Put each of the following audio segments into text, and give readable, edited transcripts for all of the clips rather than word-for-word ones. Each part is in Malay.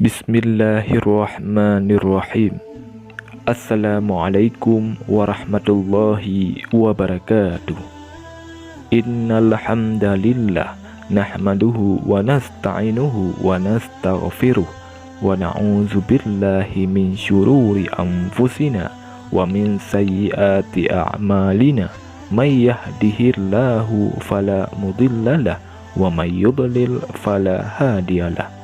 Bismillahirrahmanirrahim. Assalamualaikum warahmatullahi wabarakatuh. Innal hamdalillah nahmaduhu wa nasta'inuhu wa nastaghfiruh wa na'udzu billahi min syururi anfusina wa min sayyiati a'malina. May yahdihillahu fala mudhillalah wa may yudlil fala hadiyalah.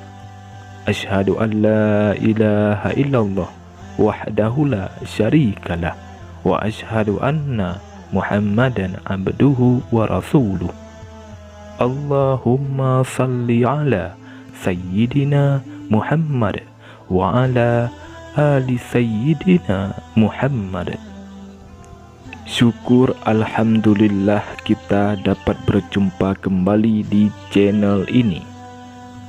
Asyhadu an la ilaha illallah wahdahu la syarikalah wa asyhadu anna Muhammadan abduhu wa rasuluh. Allahumma salli ala sayyidina Muhammad wa ala ali sayyidina Muhammad. Syukur alhamdulillah kita dapat berjumpa kembali di channel ini.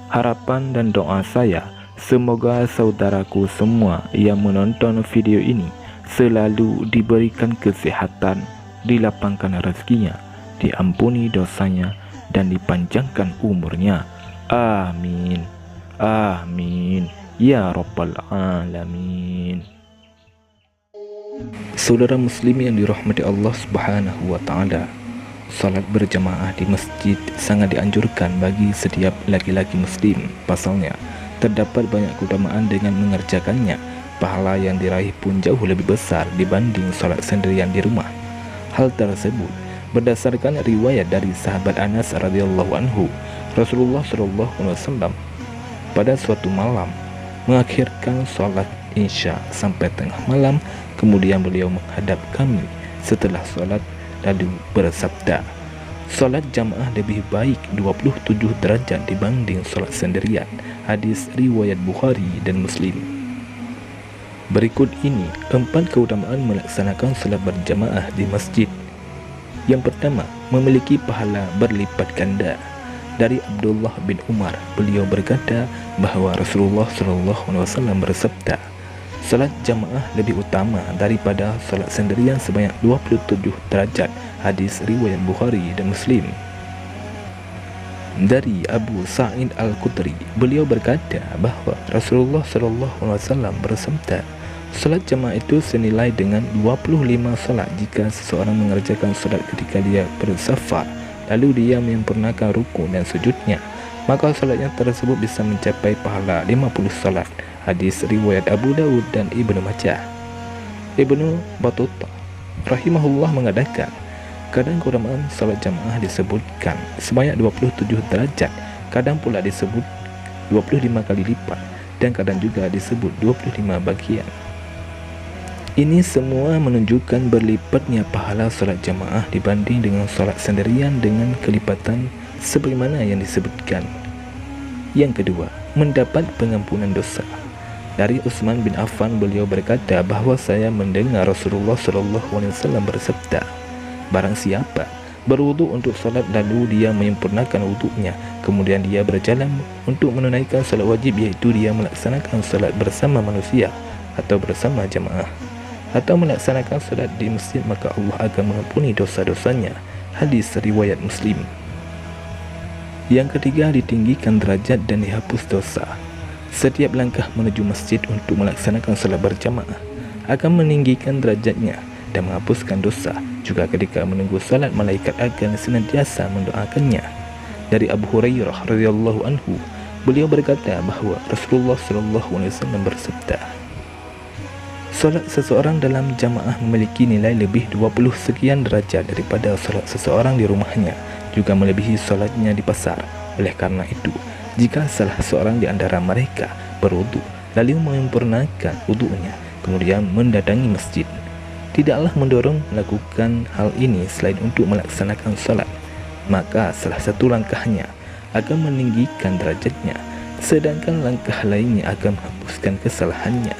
Harapan dan doa saya, semoga saudaraku semua yang menonton video ini selalu diberikan kesehatan, dilapangkan rezekinya, diampuni dosanya, dan dipanjangkan umurnya. Amin. Amin. Ya Rabbal Alamin. Saudara muslim yang dirahmati Allah Subhanahu wa Ta'ala, salat berjamaah di masjid sangat dianjurkan bagi setiap laki-laki muslim. Pasalnya, terdapat banyak keutamaan dengan mengerjakannya. Pahala yang diraih pun jauh lebih besar dibanding salat sendirian di rumah. Hal tersebut berdasarkan riwayat dari sahabat Anas radhiyallahu anhu. Rasulullah SAW pada suatu malam mengakhirkan salat Isya sampai tengah malam. Kemudian beliau menghadap kami setelah salat lalu bersabda, salat jamaah lebih baik 27 derajat dibanding salat sendirian. Hadis riwayat Bukhari dan Muslim. Berikut ini 4 keutamaan melaksanakan salat berjamaah di masjid. Yang pertama, memiliki pahala berlipat ganda. Dari Abdullah bin Umar, beliau berkata bahwa Rasulullah SAW bersabda, salat jamaah lebih utama daripada salat sendirian sebanyak 27 derajat. Hadis riwayat Bukhari dan Muslim. Dari Abu Sa'id Al-Khudri, beliau berkata bahwa Rasulullah SAW bersabda, salat jamaah itu senilai dengan 25 salat jika seseorang mengerjakan salat ketika dia bersafar, lalu dia menyempurnakan rukun dan sujudnya, maka salatnya tersebut bisa mencapai pahala 50 salat. Hadis riwayat Abu Dawud dan Ibnu Majah. Ibnu Battutah rahimahullah mengatakan, kadang keutamaan salat jamaah disebutkan sebanyak 27 derajat, kadang pula disebut 25 kali lipat, dan kadang juga disebut 25 bagian. Ini semua menunjukkan berlipatnya pahala salat jamaah dibanding dengan salat sendirian dengan kelipatan sebagaimana yang disebutkan. Yang kedua, mendapat pengampunan dosa. Dari Utsman bin Affan, beliau berkata bahwa saya mendengar Rasulullah SAW bersabda, barang siapa berwudu untuk salat lalu dia menyempurnakan wudunya, kemudian dia berjalan untuk menunaikan salat wajib, yaitu dia melaksanakan salat bersama manusia atau bersama jamaah, atau melaksanakan salat di masjid, maka Allah akan mengampuni dosa-dosanya. Hadis riwayat Muslim. Yang ketiga, ditinggikan derajat dan dihapus dosa. Setiap langkah menuju masjid untuk melaksanakan salat berjamaah akan meninggikan derajatnya dan menghapuskan dosa. Juga ketika menunggu salat, malaikat akan senantiasa mendoakannya. Dari Abu Hurairah radhiyallahu anhu, beliau berkata bahwa Rasulullah SAW bersabda, salat seseorang dalam jamaah memiliki nilai lebih 20 sekian derajat daripada salat seseorang di rumahnya, juga melebihi salatnya di pasar. Oleh karena itu, jika salah seorang di antara mereka berwudu lalu menyempurnakan wudunya, kemudian mendatangi masjid, tidaklah mendorong melakukan hal ini selain untuk melaksanakan salat, maka salah satu langkahnya akan meninggikan derajatnya, sedangkan langkah lainnya akan menghapuskan kesalahannya.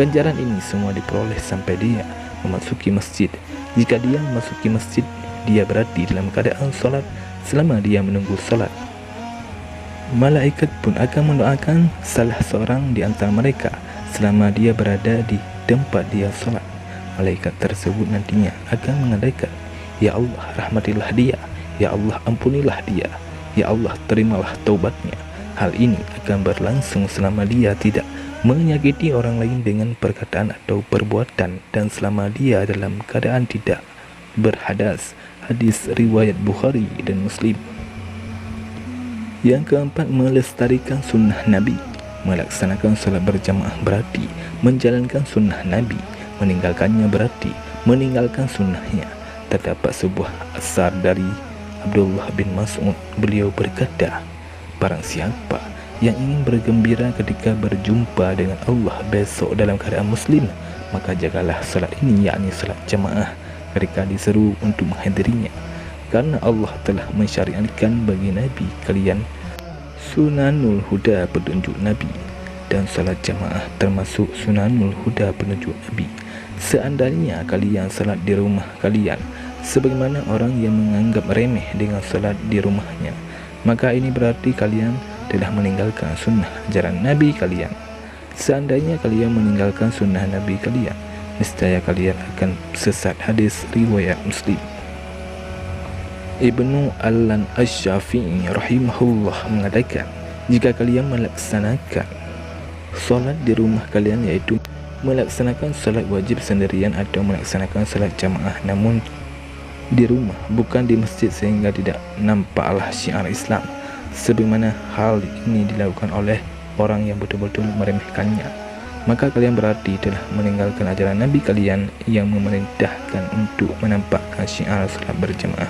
Ganjaran ini semua diperoleh sampai dia memasuki masjid. Jika dia memasuki masjid, dia berada dalam keadaan salat selama dia menunggu salat. Malaikat pun akan mendoakan salah seorang di antara mereka selama dia berada di tempat dia salat. Malaikat tersebut nantinya akan mengatakan, ya Allah rahmatilah dia, ya Allah ampunilah dia, ya Allah terimalah taubatnya. Hal ini akan berlangsung selama dia tidak menyakiti orang lain dengan perkataan atau perbuatan dan selama dia dalam keadaan tidak berhadas. Hadis riwayat Bukhari dan Muslim. Yang keempat, melestarikan sunnah Nabi. Melaksanakan solat berjamaah berarti menjalankan sunnah Nabi. Meninggalkannya berarti meninggalkan sunnahnya. Terdapat sebuah asar dari Abdullah bin Mas'ud. Beliau berkata, barang siapa yang ingin bergembira ketika berjumpa dengan Allah besok dalam keadaan muslim, maka jagalah salat ini, yakni salat jamaah, ketika diseru untuk menghadirinya. Karena Allah telah mensyariatkan bagi Nabi kalian sunanul huda, petunjuk Nabi, dan salat jamaah termasuk sunanul huda, petunjuk Nabi. Seandainya kalian salat di rumah kalian sebagaimana orang yang menganggap remeh dengan salat di rumahnya, maka ini berarti kalian telah meninggalkan sunnah ajaran Nabi kalian. Seandainya kalian meninggalkan sunnah Nabi kalian, niscaya kalian akan sesat. Hadis riwayat Muslim. Ibnu Allan Asy-Syafi'i rahimahullah mengatakan, jika kalian melaksanakan solat di rumah kalian, yaitu melaksanakan solat wajib sendirian atau melaksanakan solat jamaah namun di rumah, bukan di masjid, sehingga tidak nampaklah syiar Islam, sebagaimana hal ini dilakukan oleh orang yang betul-betul meremehkannya, maka kalian berarti telah meninggalkan ajaran Nabi kalian yang memerintahkan untuk menampakkan syiar salat berjamaah.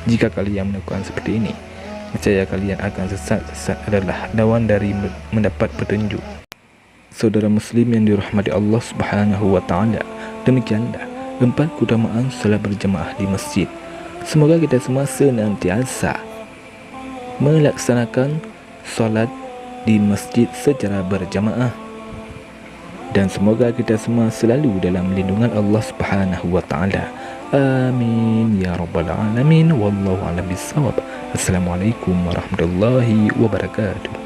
Jika kalian melakukan seperti ini, niscaya kalian akan sesat. Sesat adalah lawan dari mendapat petunjuk. Saudara muslim yang dirahmati Allah Subhanahu wa taala, demikianlah 4 keutamaan salat berjamaah di masjid. Semoga kita semua senantiasa melaksanakan solat di masjid secara berjamaah, dan semoga kita semua selalu dalam lindungan Allah Subhanahu wa taala. Amin ya rabbal alamin. Wallahu a'lam bissawab. Assalamualaikum warahmatullahi wabarakatuh.